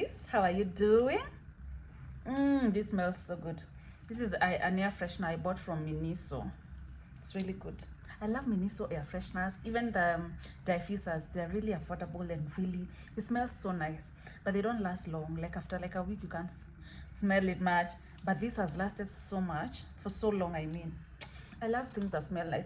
ladies, how are you doing? This smells so good. This is an air freshener I bought from Miniso. It's really good. I love Miniso air fresheners. Even the diffusers, they're really affordable and really, it smells so nice. But they don't last long. Like after like a week, you can't smell it much. But this has lasted so much, for so long, I mean. I love things that smell nice.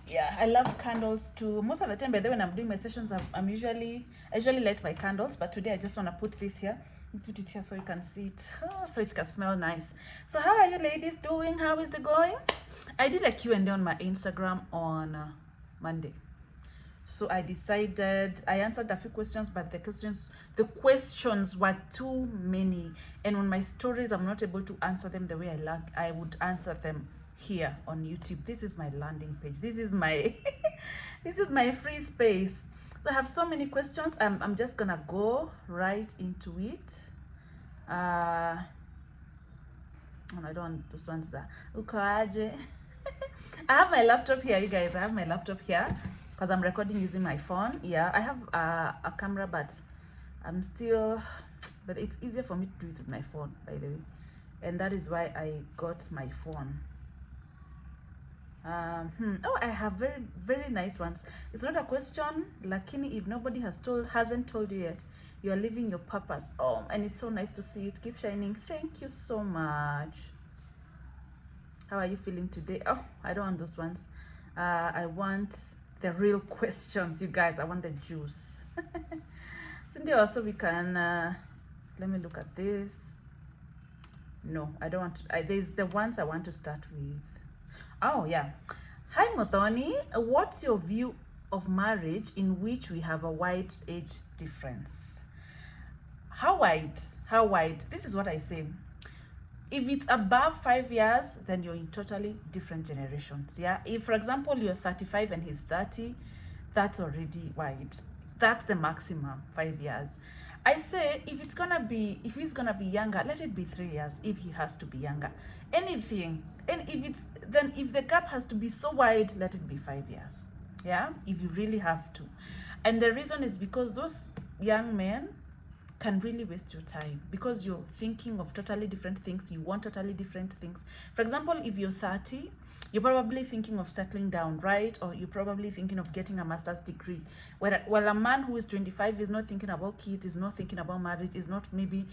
Yeah, I love candles too. Most of the time, by the way, when I'm doing my sessions, I usually light my candles, but today I just want to put this here. Put it here so you can see it, so it can smell nice. So how are you ladies doing? How is it going? I did a Q&A on my Instagram on Monday. So I decided, I answered a few questions, but the questions were too many. And on my stories, I'm not able to answer them the way I would answer them here on YouTube. This is my landing page. This is my this is my free space. So I have so many questions. I'm just gonna go right into it. And I don't want those ones that ukaje. I have my laptop here, you guys. I have my laptop here because I'm recording using my phone. Yeah, I have a camera, but but it's easier for me to do it with my phone, by the way, and that is why I got my phone. Oh, I have very, very nice ones. It's not a question, lakini if nobody hasn't told you yet, you are living your purpose. Oh, and it's so nice to see it. Keep shining. Thank you so much. How are you feeling today? Oh, I don't want those ones. I want the real questions, you guys. I want the juice. Cindy, also we can let me look at this. No, I don't want to. There's the ones I want to start with. Oh yeah. Hi Muthoni, what's your view of marriage in which we have a wide age difference? How wide? How wide? This is what I say. If it's above 5 years, then you're in totally different generations. Yeah. If, for example, you're 35 and he's 30, that's already wide. That's the maximum, 5 years. I say if he's gonna be younger, let it be 3 years if he has to be younger. Anything. And if the gap has to be so wide, let it be 5 years. Yeah, if you really have to. And the reason is because those young men can really waste your time because you're thinking of totally different things. You want totally different things. For example, if you're 30, you're probably thinking of settling down, right? Or you're probably thinking of getting a master's degree. While a man who is 25 is not thinking about kids, is not thinking about marriage, maybe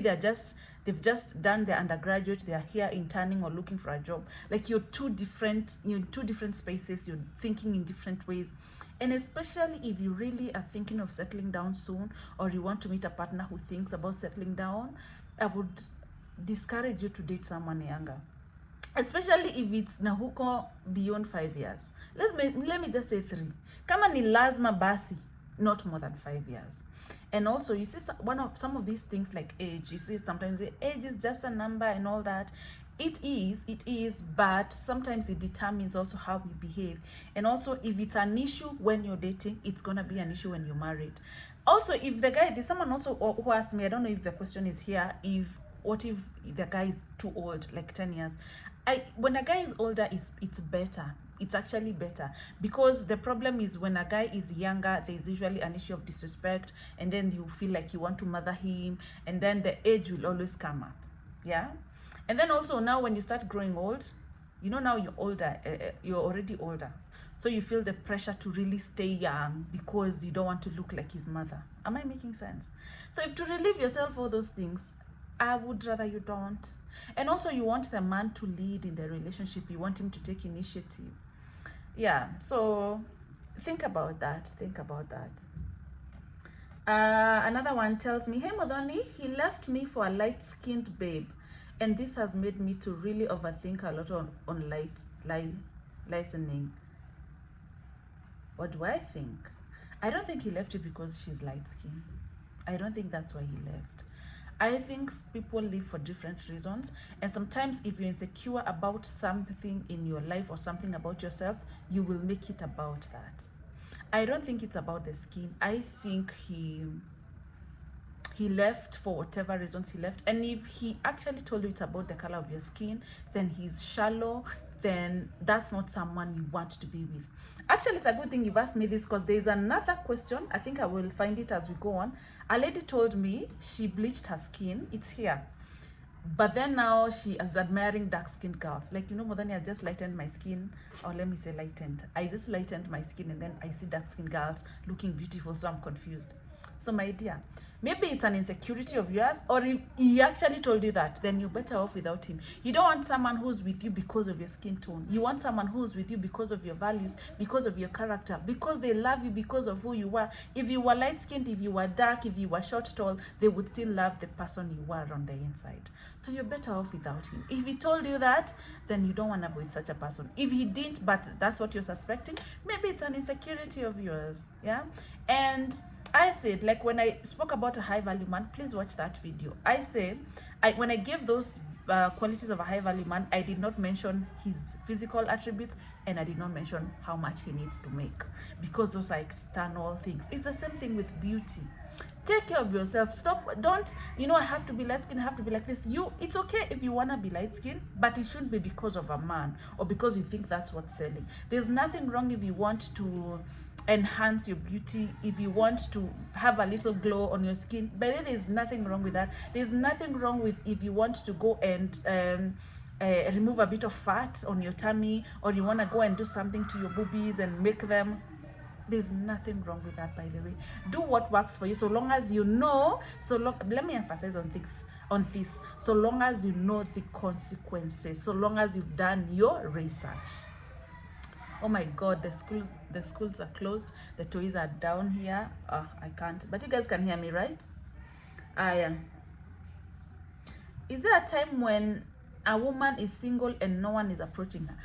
they've just done their undergraduate, they are here interning or looking for a job. Like you're in two different spaces, you're thinking in different ways. And especially if you really are thinking of settling down soon, or you want to meet a partner who thinks about settling down, I would discourage you to date someone younger. Especially if it's nahuko beyond 5 years. Let me just say 3. Kama ni lazima basi, not more than 5 years. And also you see some of these things like age. You see sometimes the age is just a number and all that. It is, but sometimes it determines also how we behave. And also if it's an issue when you're dating, it's gonna be an issue when you're married. Also, if there's someone also who asked me, I don't know if the question is here, what if the guy is too old, like 10 years? When a guy is older, it's better. It's actually better, because the problem is when a guy is younger, there's usually an issue of disrespect, and then you feel like you want to mother him, and then the age will always come up. Yeah. And then also now when you start growing old, you know, now you're older, you're already older, so you feel the pressure to really stay young because you don't want to look like his mother. Am I making sense? So if to relieve yourself all those things, I would rather you don't. And also you want the man to lead in the relationship. You want him to take initiative. Yeah, so think about that. Another one tells me, hey Muthoni, he left me for a light-skinned babe, and this has made me to really overthink a lot on lightening. What do I think? I don't think he left you because she's light-skinned. I don't think that's why he left. I think people live for different reasons, and sometimes if you're insecure about something in your life or something about yourself, you will make it about that. I don't think it's about the skin. I think he left for whatever reasons he left, and if he actually told you it's about the color of your skin, then he's shallow, then that's not someone you want to be with. Actually, it's a good thing you've asked me this, because there's another question. I think I will find it as we go on. A lady told me she bleached her skin. It's here. But then now she is admiring dark-skinned girls. Like, Muthoni, I just lightened my skin. Or let me say lightened. I just lightened my skin, and then I see dark-skinned girls looking beautiful, so I'm confused. So my dear, maybe it's an insecurity of yours, or if he actually told you that, then you're better off without him. You don't want someone who's with you because of your skin tone. You want someone who's with you because of your values, because of your character, because they love you because of who you are. If you were light-skinned, if you were dark, if you were short, tall, they would still love the person you were on the inside. So you're better off without him. If he told you that, then you don't want to be with such a person. If he didn't, but that's what you're suspecting, maybe it's an insecurity of yours. Yeah. And I said, like when I spoke about a high value man, please watch that video. I said, when I gave those qualities of a high value man, I did not mention his physical attributes, and I did not mention how much he needs to make, because those are external things. It's the same thing with beauty. Take care of yourself. Stop. Don't, I have to be light skin, I have to be like this. It's okay if you want to be light skin, but it shouldn't be because of a man or because you think that's what's selling. There's nothing wrong if you want to enhance your beauty, if you want to have a little glow on your skin. But then there's nothing wrong with that. There's nothing wrong with if you want to go and remove a bit of fat on your tummy, or you want to go and do something to your boobies and make them. There's nothing wrong with that, by the way. Do what works for you, so long as you know. Let me emphasize on this. So long as you know the consequences, so long as you've done your research. Oh my God, the schools are closed. The toys are down here. I can't, but you guys can hear me, right? Yeah. Is there a time when a woman is single and no one is approaching her?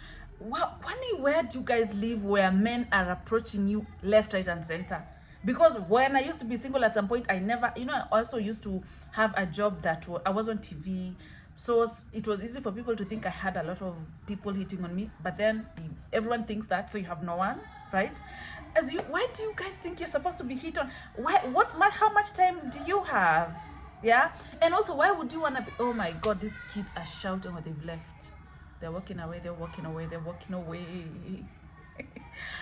Where do you guys live where men are approaching you left, right, and center? Because when I used to be single at some point, I never, I also used to have a job that I was on TV. So it was easy for people to think I had a lot of people hitting on me. But then everyone thinks that, so you have no one, right? Why do you guys think you're supposed to be hit on? How much time do you have? Yeah? And also, why would you want to be, oh my God, these kids are shouting when they've left. They're walking away, they're walking away, they're walking away.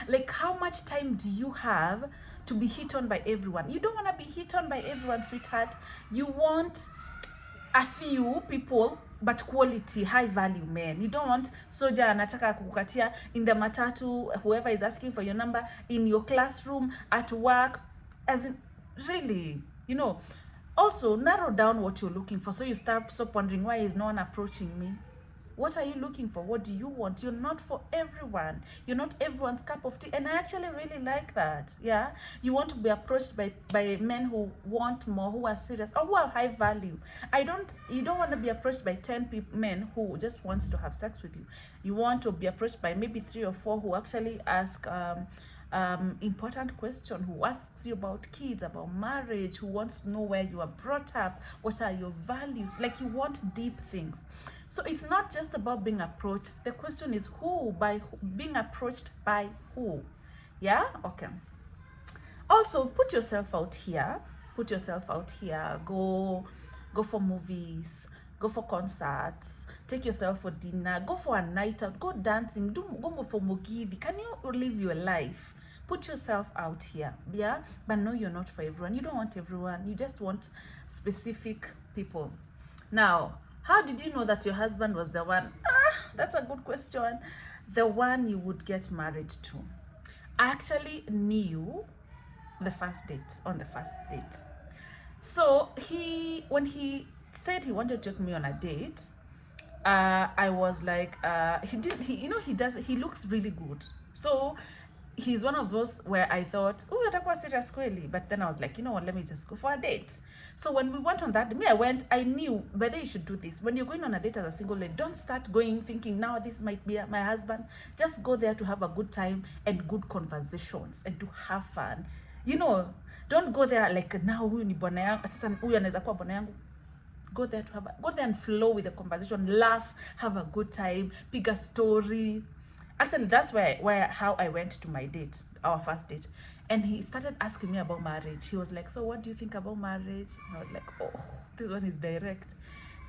Like, how much time do you have to be hit on by everyone? You don't want to be hit on by everyone, sweetheart. You want a few people, but quality, high value men. You don't want soja anataka kukukatia in the matatu, whoever is asking for your number, in your classroom, at work. As in, really, Also, narrow down what you're looking for, so you stop wondering, why is no one approaching me? What are you looking for? What do you want? You're not for everyone. You're not everyone's cup of tea. And I actually really like that. Yeah. You want to be approached by men who want more, who are serious, or who are high value. You don't want to be approached by 10 men who just wants to have sex with you. You want to be approached by maybe 3 or 4 who actually ask important question, who asks you about kids, about marriage, who wants to know where you are brought up, what are your values. Like, you want deep things. So it's not just about being approached. The question is being approached by who? Yeah. Okay. Also, put yourself out here. Go for movies, go for concerts, take yourself for dinner, go for a night out, go dancing, go for Mukiri. Can you live your life? Put yourself out here, yeah? But no, you're not for everyone. You don't want everyone. You just want specific people. Now, how did you know that your husband was the one? That's a good question. The one you would get married to. I actually knew on the first date. So when he said he wanted to take me on a date, I was like, he looks really good. So he's one of those where I thought, oh, atakuwa serious kweli. But then I was like, you know what, let me just go for a date. So when we went on that, I knew whether you should do this. When you're going on a date as a single lady, don't start going thinking, now this might be my husband. Just go there to have a good time and good conversations and to have fun. Don't go there like, now huyu ni bwana yangu, sasa huyu anaweza kuwa bwana yangu. Go there and flow with the conversation, laugh, have a good time, pick a story. Actually, that's how I went to my date, our first date. And he started asking me about marriage. He was like, so what do you think about marriage? And I was like, oh, this one is direct.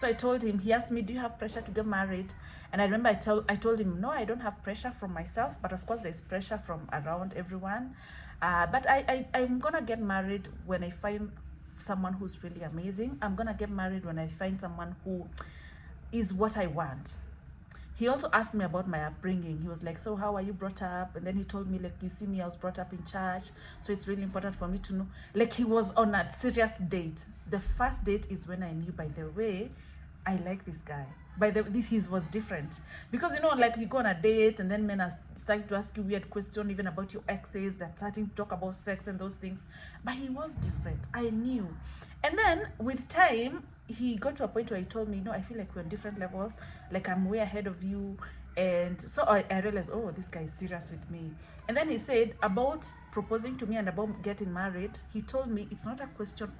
So I told him, he asked me, do you have pressure to get married? And I remember I told him, no, I don't have pressure from myself, but of course there's pressure from around everyone. But I'm gonna get married when I find someone who's really amazing. I'm gonna get married when I find someone who is what I want. He also asked me about my upbringing. He was like, so how are you brought up? And then he told me, like, you see me, I was brought up in church, so it's really important for me to know. Like, he was on a serious date. The first date is when I knew, by the way, I like this guy. His was different. Because, you know, like, you go on a date and then men are starting to ask you weird questions, even about your exes. They're starting to talk about sex and those things. But he was different. I knew. And then with time, he got to a point where he told me, no, I feel like we're on different levels. Like, I'm way ahead of you. And so I realized, oh, this guy is serious with me. And then he said about proposing to me and about getting married. He told me it's not a question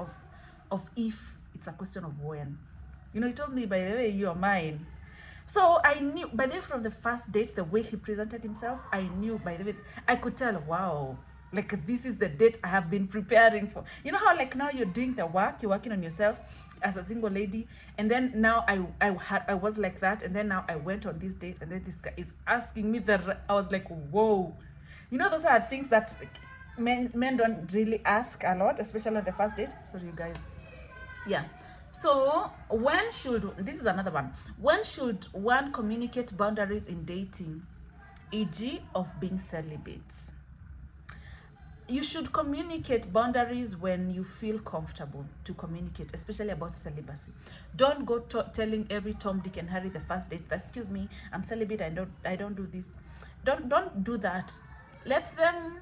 of if, it's a question of when. You know, he told me, by the way, you're mine. So I knew, by the way, from the first date, the way he presented himself, I knew, by the way, I could tell, wow, like, this is the date I have been preparing for. You know how, like, now you're doing the work, you're working on yourself as a single lady, and then now I was like that, and then now I went on this date, and then this guy is asking me I was like, whoa. You know, those are things that men don't really ask a lot, especially on the first date. Sorry, you guys. Yeah. So this is another one. When should one communicate boundaries in dating, e.g. of being celibate? You should communicate boundaries when you feel comfortable to communicate, especially about celibacy. Don't go telling every Tom, Dick, and Harry the first date, excuse me, I'm celibate, I don't do this. Don't do that. Let them,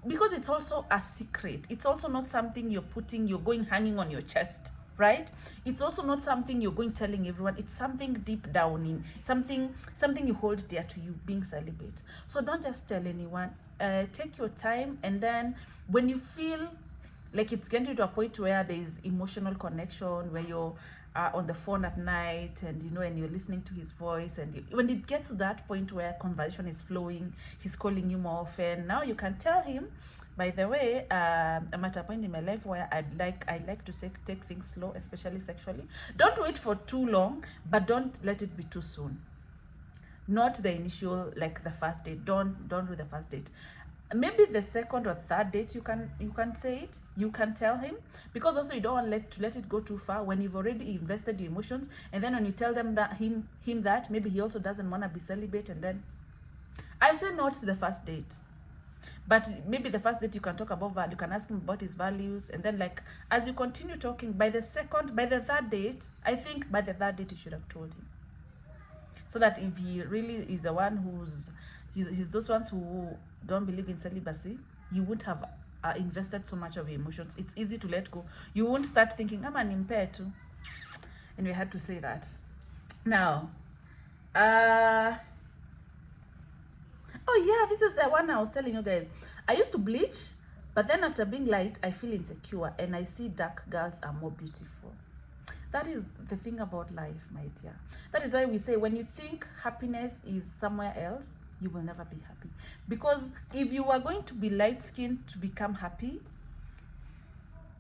because it's also a secret. It's also not something you're going hanging on your chest, right? It's also not something you're going telling everyone. It's something deep down in something you hold dear to you, being celibate. So don't just tell anyone. Take your time, and then when you feel like it's getting to a point where there is emotional connection, where you're on the phone at night, and you know, and you're listening to his voice, and when it gets to that point where conversation is flowing, he's calling you more often, now you can tell him, by the way, I'm at a point in my life where I like to take things slow, especially sexually. Don't wait for too long, but don't let it be too soon. Not the initial, like the first date. Don't do the first date. Maybe the second or third date you can say it. You can tell him, because also you don't want to let it go too far when you've already invested your emotions, and then when you tell them that him that maybe he also doesn't want to be celibate, and then I say not to the first date. But maybe the first date you can talk about value, you can ask him about his values, and then, like, as you continue talking, by the third date, I think by the third date you should have told him. So that if he really is the one he's those ones who don't believe in celibacy, you won't have invested so much of your emotions. It's easy to let go. You won't start thinking, I'm an impaired too. And we had to say that. Now, oh yeah, this is the one I was telling you guys. I used to bleach, but then after being light, I feel insecure, and I see dark girls are more beautiful. That is the thing about life, my dear. That is why we say, when you think happiness is somewhere else, you will never be happy. Because if you are going to be light-skinned to become happy,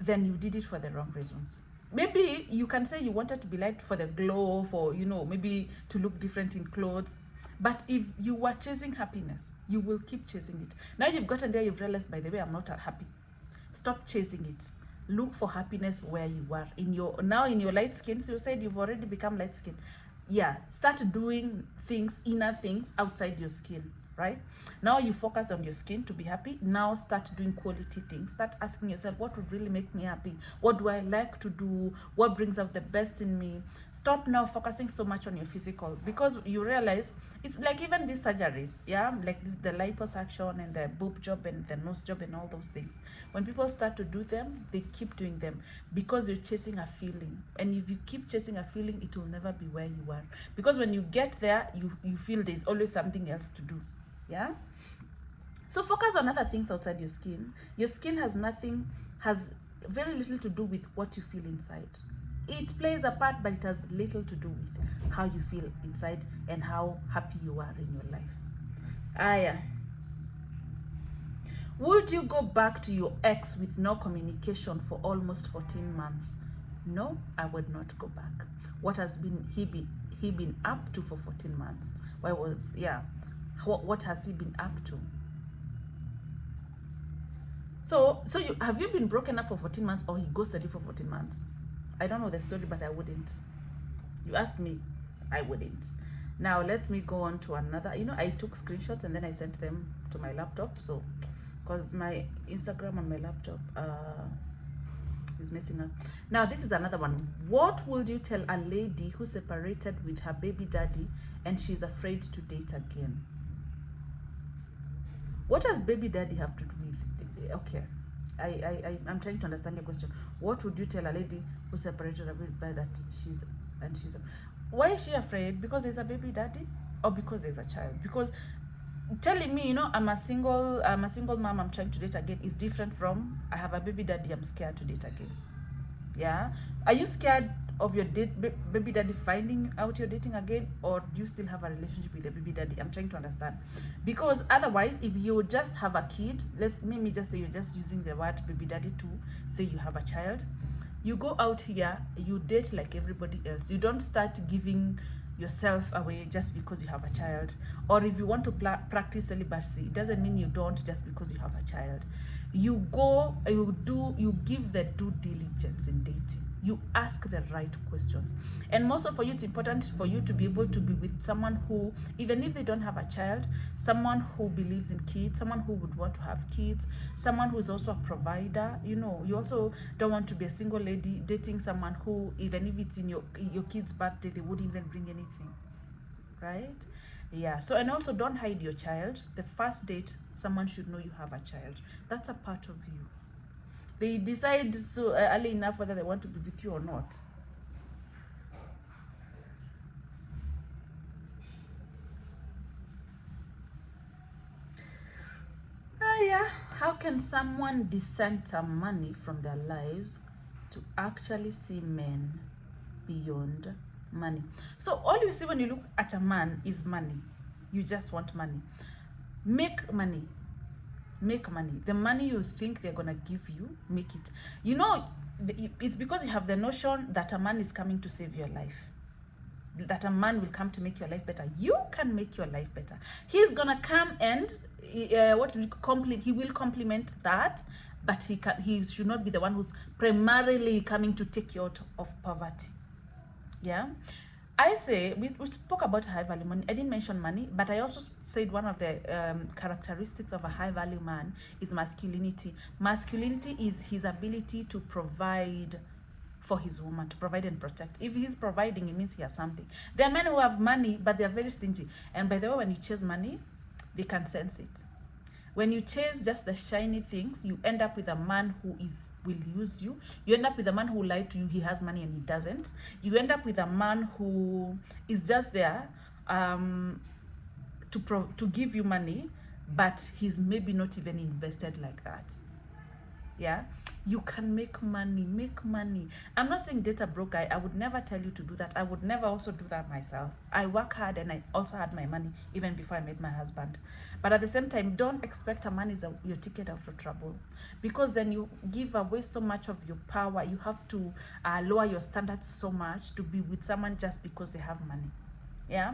then you did it for the wrong reasons. Maybe you can say you wanted to be light for the glow, for, you know, maybe to look different in clothes. But if you were chasing happiness, you will keep chasing it. Now you've gotten there, you've realized, by the way, I'm not happy. Stop chasing it. Look for happiness where you are. In your light skin. So you said you've already become light skin. Yeah, start doing things, inner things outside your skin, right? Now you focus on your skin to be happy. Now start doing quality things. Start asking yourself, what would really make me happy? What do I like to do? What brings out the best in me? Stop now focusing so much on your physical, because you realize it's like even these surgeries, yeah, like the liposuction and the boob job and the nose job and all those things. When people start to do them, they keep doing them because you're chasing a feeling. And if you keep chasing a feeling, it will never be where you are. Because when you get there, you feel there's always something else to do. Yeah. So focus on other things outside your skin. Your skin has very little to do with what you feel inside. It plays a part, but it has little to do with how you feel inside and how happy you are in your life. Yeah. Would you go back to your ex with no communication for almost 14 months? No, I would not go back. What has he been up to for 14 months? What has he been up to? So you have you been broken up for 14 months, or he ghosted you for 14 months? I don't know the story, but I wouldn't. You asked me, I wouldn't. Now let me go on to another. I took screenshots and then I sent them to my laptop. So, because my Instagram on my laptop is messing up. Now this is another one. What would you tell a lady who separated with her baby daddy and she's afraid to date again? What does baby daddy have to do with? Okay, I'm trying to understand your question. What would you tell a lady who separated by that she's why is she afraid? Because there's a baby daddy, or because there's a child? Because telling me, I'm a single mom, I'm trying to date again, is different from I have a baby daddy, I'm scared to date again. Yeah, are you scared of your baby daddy finding out you're dating again, or do you still have a relationship with the baby daddy? I'm trying to understand, because otherwise, if you just have a kid, let me just say you're just using the word baby daddy to say you have a child. You go out here, you date like everybody else. You don't start giving yourself away just because you have a child. Or if you want to practice celibacy, it doesn't mean you don't just because you have a child. You go, you give the due diligence in dating. You ask the right questions. And most for you, it's important for you to be able to be with someone who, even if they don't have a child, someone who believes in kids, someone who would want to have kids, someone who's also a provider. You also don't want to be a single lady dating someone who, even if it's in your kid's birthday, they wouldn't even bring anything, right? Yeah. So, and also don't hide your child. The first date, someone should know you have a child. That's a part of you. They decide so early enough whether they want to be with you or not. Yeah. How can someone decenter money from their lives to actually see men beyond money? So all you see when you look at a man is money. You just want money. Make money. Make money. The money you think they're gonna give you, make it. It's because you have the notion that a man is coming to save your life, that a man will come to make your life better. You can make your life better. He's gonna come and he will complement that, but he should not be the one who's primarily coming to take you out of poverty. Yeah. I say, we spoke about high value money. I didn't mention money, but I also said one of the characteristics of a high value man is masculinity. Masculinity is his ability to provide for his woman, to provide and protect. If he's providing, it means he has something. There are men who have money, but they're very stingy. And by the way, when you chase money, they can sense it. When you chase just the shiny things, you end up with a man who will use you. You end up with a man who will lie to you, he has money and he doesn't. You end up with a man who is just there to give you money, but he's maybe not even invested like that. Yeah, you can make money. I'm not saying date a broke guy. I would never tell you to do that. I would never also do that myself. I work hard and I also had my money even before I met my husband. But at the same time, don't expect a man is your ticket out of trouble, because then you give away so much of your power. You have to lower your standards so much to be with someone just because they have money. Yeah,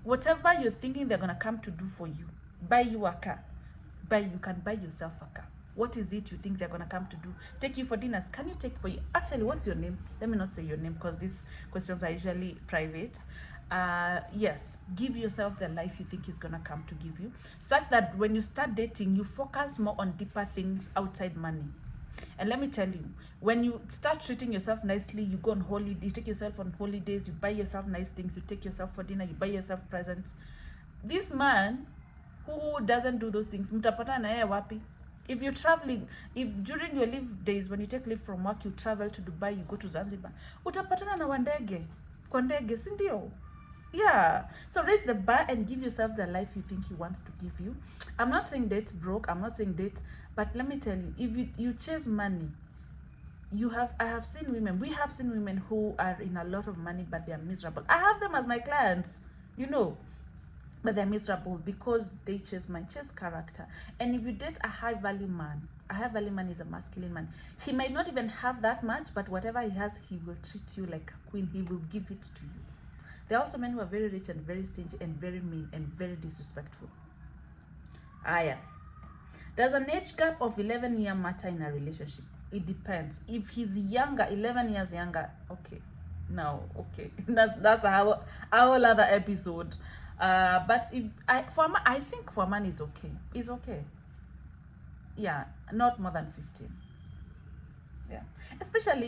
whatever you're thinking they're gonna come to do for you, buy you a car, you can buy yourself a car. What is it you think they're gonna come to do? Take you for dinners? Can you take for you? Actually, what's your name? Let me not say your name, because these questions are usually private. Yes, give yourself the life you think is gonna come to give you, such that when you start dating, you focus more on deeper things outside money. And let me tell you, when you start treating yourself nicely, you go on holiday, you take yourself on holidays, you buy yourself nice things, you take yourself for dinner, you buy yourself presents. This man who doesn't do those things, mtapata na yeye wapi? If you're traveling, if during your leave days, when you take leave from work, you travel to Dubai, you go to Zanzibar, utapatana na kwa ndege, si ndio? Yeah. So raise the bar and give yourself the life you think he wants to give you. I'm not saying date broke, I'm not saying date, but let me tell you, if you chase money, we have seen women who are in a lot of money, but they are miserable. I have them as my clients, but they're miserable because they chase character. And if you date a high value man is a masculine man. He might not even have that much, but whatever he has, he will treat you like a queen. He will give it to you. There are also men who are very rich and very stingy and very mean and very disrespectful. Yeah. Does an age gap of 11 years matter in a relationship? It depends. If he's younger, 11 years younger, okay. No, okay. That's a whole other episode. But I think for a man is okay. It's okay. Yeah, not more than 15. Yeah. Especially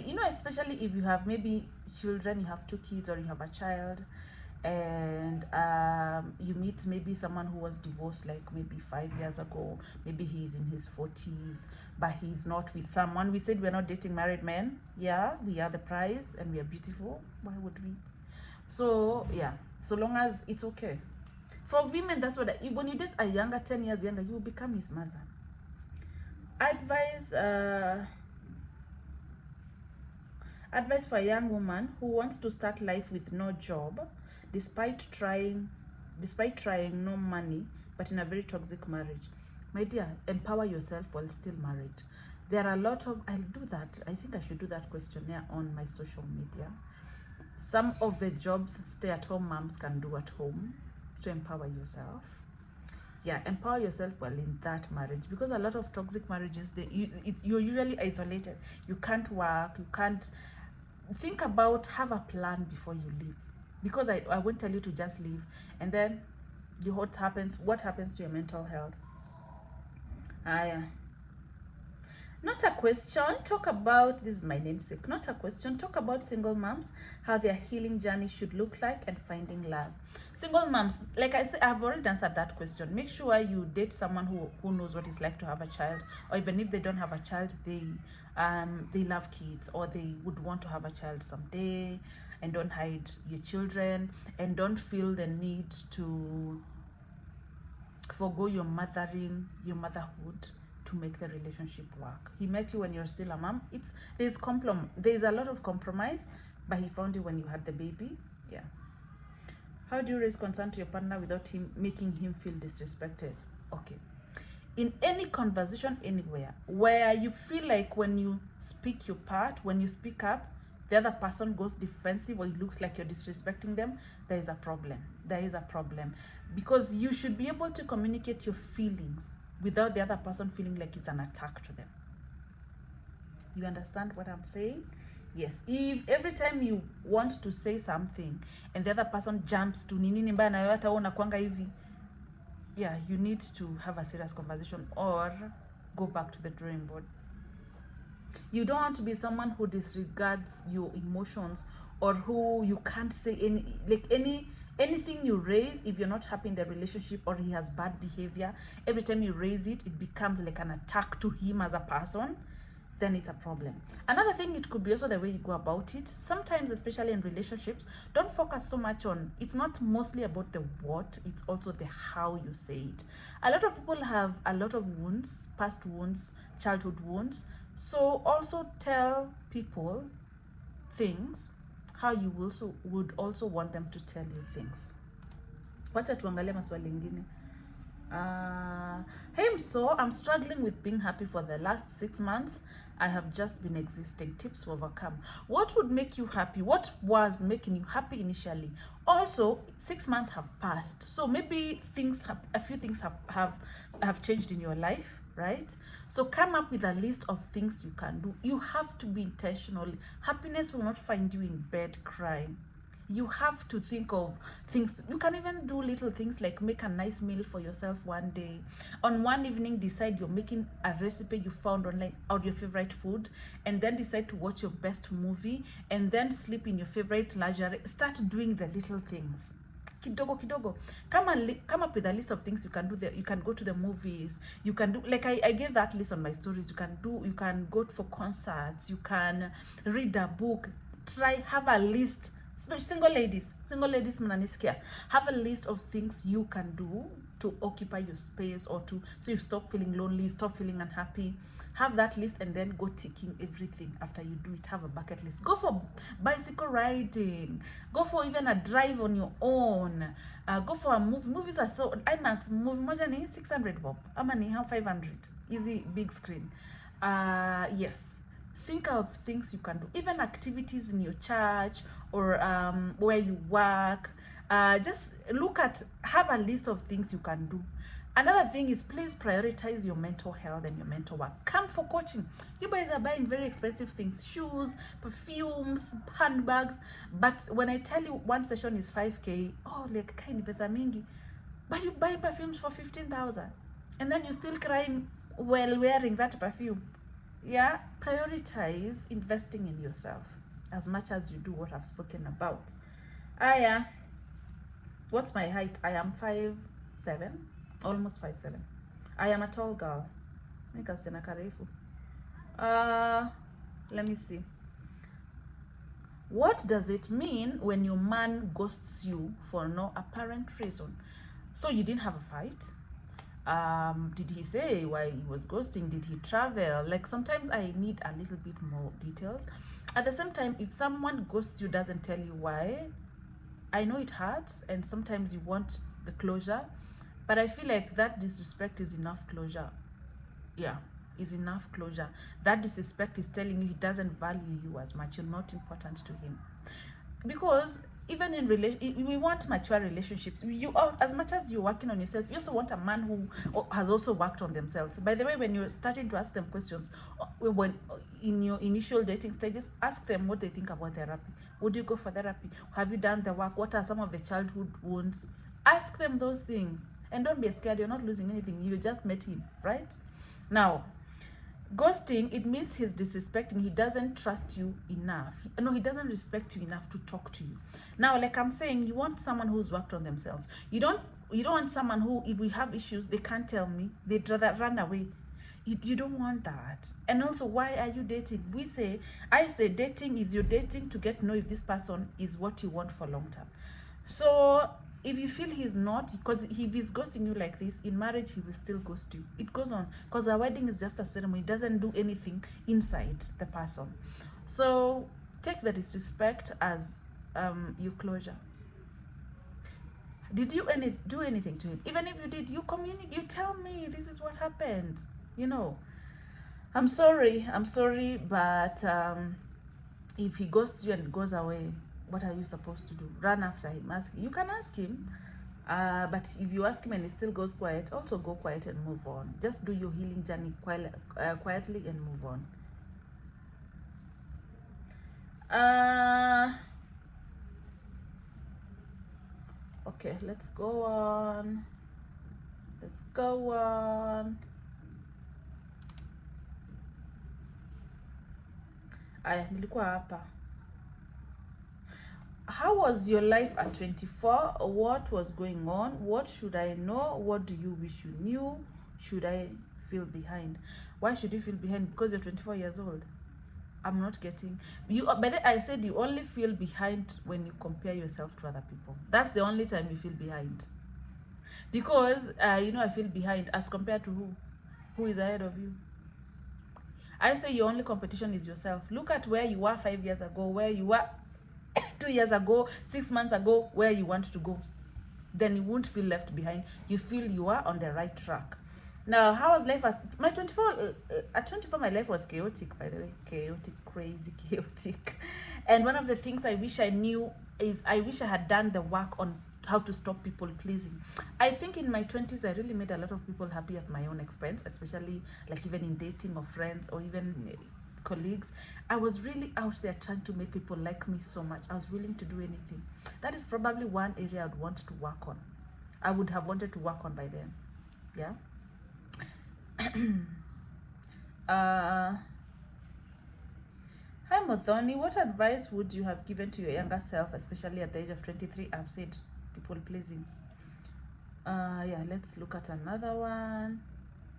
if you have maybe children, you have 2 kids or you have a child, and you meet maybe someone who was divorced like maybe 5 years ago. Maybe he's in his 40s, but he's not with someone. We said we're not dating married men. Yeah, we are the prize and we are beautiful. Why would we? So yeah, so long as it's okay. For women, that's what when you date a younger, 10 years younger, you will become his mother. Advice for a young woman who wants to start life with no job, despite trying, no money, but in a very toxic marriage. My dear, empower yourself while still married. There are a lot of, I'll do that. I think I should do that questionnaire on my social media. Some of the jobs stay-at-home moms can do at home to empower yourself. Yeah, empower yourself while in that marriage, because a lot of toxic marriages, you're usually isolated. You can't work, you can't think about, have a plan before you leave, because I won't tell you to just leave and then what happens to your mental health. Yeah. Not a question. Talk about, this is my namesake, not a question. Talk about single moms, how their healing journey should look like, and finding love. Single moms, like I said, I've already answered that question. Make sure you date someone who knows what it's like to have a child, or even if they don't have a child, they love kids, or they would want to have a child someday, and don't hide your children, and don't feel the need to forgo your motherhood to make the relationship work. He met you when you're still a mom. There's a lot of compromise, but he found you when you had the baby. Yeah. How do you raise concern to your partner without making him feel disrespected? Okay. In any conversation, anywhere, where you feel like when you speak your part, when you speak up, the other person goes defensive, or it looks like you're disrespecting them, there is a problem. There is a problem. Because you should be able to communicate your feelings without the other person feeling like it's an attack to them. You understand what I'm saying? Yes. If every time you want to say something and the other person jumps to nini mbaya na hata unakuanga hivi, yeah, you need to have a serious conversation or go back to the drawing board. You don't want to be someone who disregards your emotions, or who you can't say anything you raise. If you're not happy in the relationship, or he has bad behavior, every time you raise it, it becomes like an attack to him as a person, then it's a problem. Another thing, it could be also the way you go about it. Sometimes, especially in relationships, don't focus so much on, it's not mostly about the what, it's also the how you say it. A lot of people have a lot of wounds, past wounds, childhood wounds. So also tell people things how you would also want them to tell you things. Wacha tuangalie maswali ingine. Hey Mso, I'm struggling with being happy for the last 6 months. I have just been existing. Tips to overcome. What would make you happy? What was making you happy initially? Also, 6 months have passed, so maybe a few things have changed in your life, right? So come up with a list of things you can do. You have to be intentional. Happiness will not find you in bed crying. You have to think of things. You can even do little things like make a nice meal for yourself one day. On one evening, decide you're making a recipe you found online out your favorite food, and then decide to watch your best movie, and then sleep in your favorite lingerie. Start doing the little things. Kidogo. Come up with a list of things you can do. You can go to the movies. You can do, like I gave that list on my stories. You can go for concerts. You can read a book. Have a list especially single ladies mnanisikia, have a list of things you can do to occupy your space, or to, so you stop feeling lonely, stop feeling unhappy. Have that list and then go ticking everything after you do it. Have a bucket list. Go for bicycle riding, go for even a drive on your own, go for a movie. Movies are so, IMAX movie moja ni 600 bob ama ni 500, easy, big screen. Yes, think of things you can do, even activities in your church or where you work. Just look at, have a list of things you can do. Another thing is, please prioritize your mental health and your mental work. Come for coaching. You guys are buying very expensive things, shoes, perfumes, handbags, but when I tell you one session is 5k, oh, like kind pesa mingi, but you buy perfumes for 15,000 and then you're still crying while wearing that perfume. Yeah, prioritize investing in yourself as much as you do what I've spoken about. Yeah. What's my height? I am 5'7", almost 5'7". I am a tall girl. Let me see. What does it mean when your man ghosts you for no apparent reason? So you didn't have a fight? Did he say why he was ghosting? Did he travel? Like, sometimes I need a little bit more details. At the same time, if someone ghosts you, doesn't tell you why, I know it hurts, and sometimes you want the closure, but I feel like that disrespect is enough closure. Yeah, is enough closure. That disrespect is telling you he doesn't value you as much. You're not important to him. Because even in we want mature relationships. You, as much as you're working on yourself, you also want a man who has also worked on themselves. By the way, when you're starting to ask them questions, when in your initial dating stages, ask them what they think about therapy. Would you go for therapy? Have you done the work? What are some of the childhood wounds? Ask them those things, and don't be scared. You're not losing anything. You just met him, right? Now, ghosting, it means he's disrespecting. He doesn't trust you enough. He doesn't respect you enough to talk to you. Now, like I'm saying, you want someone who's worked on themselves. You don't want someone who, if we have issues, they can't tell me. They'd rather run away. You don't want that. And also, why are you dating? I say dating is, you're dating to get to know if this person is what you want for long term. So if you feel he's not, because if he's ghosting you like this, in marriage he will still ghost you. It goes on, because a wedding is just a ceremony. It doesn't do anything inside the person. So take the disrespect as your closure. Did you do anything to him? Even if you did, you communicate, you tell me this is what happened. I'm sorry, but if he ghosts you and goes away, what are you supposed to do? Run after him? You can ask him, but if you ask him and he still goes quiet, also go quiet and move on. Just do your healing journey quietly and move on. Okay, let's go on. Aya, nilikuwa hapa. How was your life at 24? What was going on? What should I know? What do you wish you knew? Should I feel behind? Why should you feel behind? Because you're 24 years old. I'm not getting you. But I said you only feel behind when you compare yourself to other people. That's the only time you feel behind. Because I feel behind as compared to who is ahead of you. I say your only competition is yourself. Look at where you were 5 years ago, where you were 2 years ago, 6 months ago, where you want to go. Then you won't feel left behind. You feel you are on the right track. Now, how was life at my 24? At 24, my life was chaotic, by the way. Chaotic, crazy, chaotic. And one of the things I wish I knew is, I wish I had done the work on how to stop people pleasing. I think in my 20s, I really made a lot of people happy at my own expense, especially like even in dating or friends or even colleagues. I was really out there trying to make people like me so much. I was willing to do anything. That is probably one area I'd want to work on. I would have wanted to work on by then. Yeah. Hi Muthoni, what advice would you have given to your younger self, especially at the age of 23? I've said people pleasing. Yeah, let's look at another one.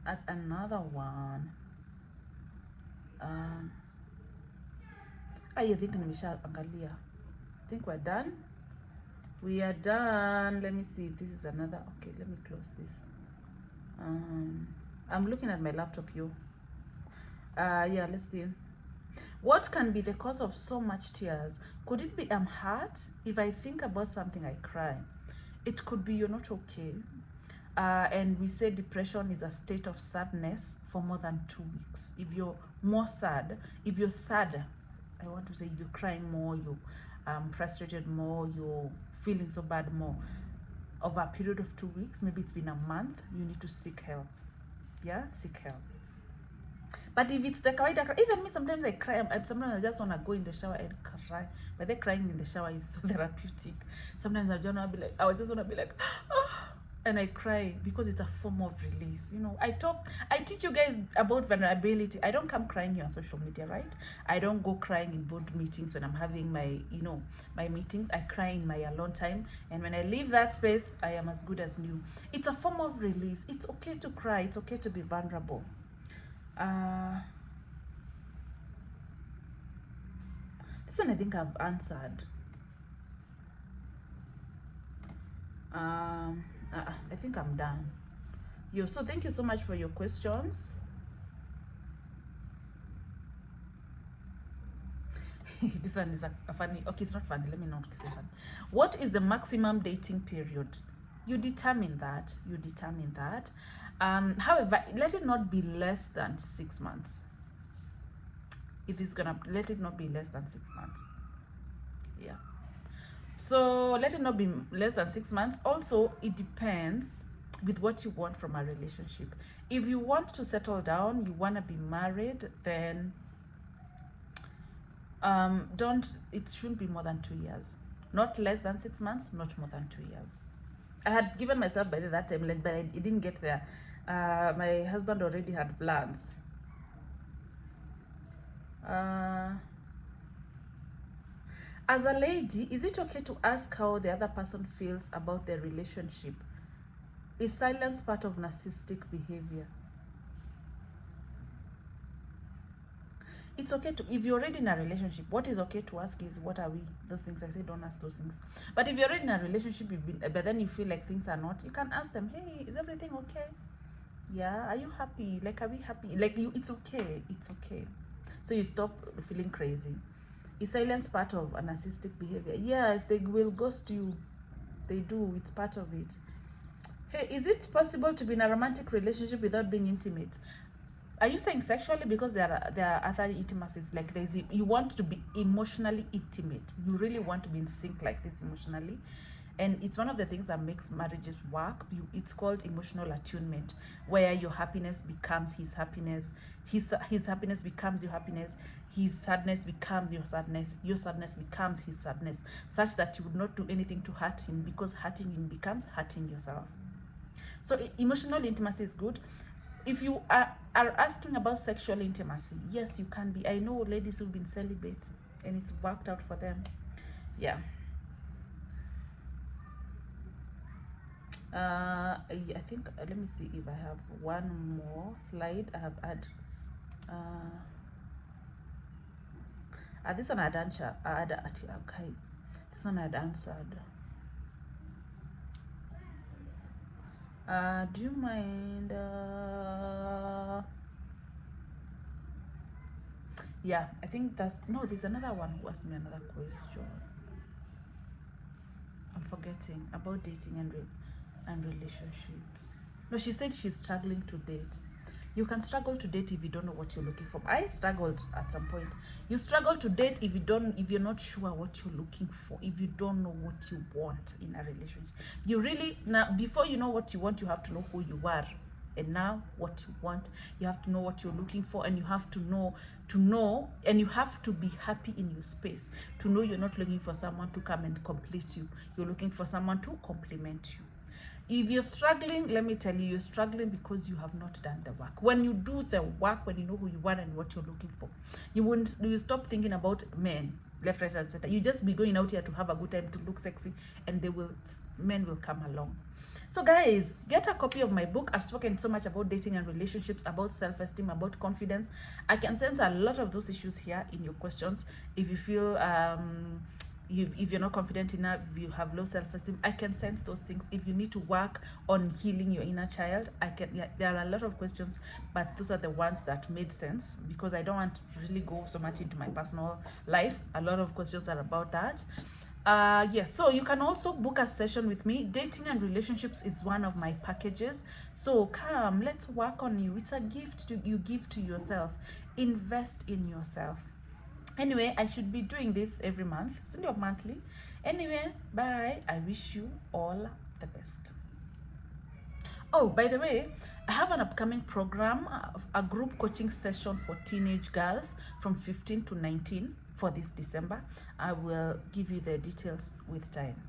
I think nimeshaangalia. think we're done. We are done. Let me see if this is another. Okay, let me close this. I'm looking at my laptop, you. Yeah, let's see. What can be the cause of so much tears? Could it be I'm hurt? If I think about something, I cry. It could be you're not okay. And we say depression is a state of sadness for more than 2 weeks. If you're more sad, if you're sad, I want to say you're crying more, you're frustrated more, you're feeling so bad more, over a period of 2 weeks, maybe it's been a month, you need to seek help. Yeah, seek help. But if it's the kawaida, even me, sometimes I cry, and sometimes I just want to go in the shower and cry. But the crying in the shower is so therapeutic. Sometimes I just want to be like, I just want to be like, oh, and I cry because it's a form of release. You know, I teach you guys about vulnerability. I don't come crying here on social media, right? I don't go crying in board meetings when I'm having my, my meetings. I cry in my alone time. And when I leave that space, I am as good as new. It's a form of release. It's okay to cry. It's okay to be vulnerable. This one I think I've answered. I think I'm done. So thank you so much for your questions. This one is a funny. Okay, it's not funny. Let me not say funny. What is the maximum dating period? You determine that. However, let it not be less than 6 months. If it's gonna, let it not be less than 6 months. Yeah. So let it not be less than 6 months. Also, it depends with what you want from a relationship. If you want to settle down, you want to be married, then it shouldn't be more than 2 years. Not less than 6 months, not more than 2 years. I had given myself by that time, but it didn't get there. My husband already had plans. As a lady, is it okay to ask how the other person feels about their relationship? Is silence part of narcissistic behavior? It's okay to, if you're already in a relationship, what is okay to ask is, what are we? Those things, I say don't ask those things. But if you're already in a relationship, but then you feel like things are not, you can ask them, hey, is everything okay? Yeah, are you happy? Like, are we happy? Like, it's okay. So you stop feeling crazy. Is silence part of a narcissistic behavior? Yes, they will ghost you. They do. It's part of it. Hey, is it possible to be in a romantic relationship without being intimate? Are you saying sexually? Because there are other intimacies. Like you want to be emotionally intimate. You really want to be in sync like this emotionally. And it's one of the things that makes marriages work. It's called emotional attunement, where your happiness becomes his happiness. His happiness becomes your happiness. His sadness becomes your sadness. Your sadness becomes his sadness, such that you would not do anything to hurt him, because hurting him becomes hurting yourself. So emotional intimacy is good. If you are asking about sexual intimacy, yes, you can be. I know ladies who've been celibate and it's worked out for them. Yeah. I think, let me see if I have one more slide. I have had this one I had answered. Okay, this one I had answered. Do you mind? Yeah, I think there's another one who asked me another question. I'm forgetting about dating and relationships. No, she said she's struggling to date. You can struggle to date if you don't know what you're looking for. I struggled at some point. You struggle to date if you're not sure what you're looking for, if you don't know what you want in a relationship. You really, now, before you know what you want, you have to know who you are. And now what you want, you have to know what you're looking for, and you have to know, and you have to be happy in your space to know you're not looking for someone to come and complete you. You're looking for someone to complement you. If you're struggling, let me tell you, you're struggling because you have not done the work. When you do the work, when you know who you are and what you're looking for, you stop thinking about men left, right, and center. You just be going out here to have a good time, to look sexy, and men will come along. So guys, get a copy of my book. I've spoken so much about dating and relationships, about self-esteem, about confidence. I can sense a lot of those issues here in your questions. If you feel if you're not confident enough, if you have low self-esteem, I can sense those things. If you need to work on healing your inner child, I can. Yeah, there are a lot of questions, but those are the ones that made sense, because I don't want to really go so much into my personal life. A lot of questions are about that. Yes, so you can also book a session with me. Dating and relationships is one of my packages, so come, let's work on you. It's a gift you give to yourself. Invest in yourself. Anyway, I should be doing this every month, instead of monthly. Anyway, bye. I wish you all the best. Oh, by the way, I have an upcoming program, a group coaching session for teenage girls from 15 to 19 for this December. I will give you the details with time.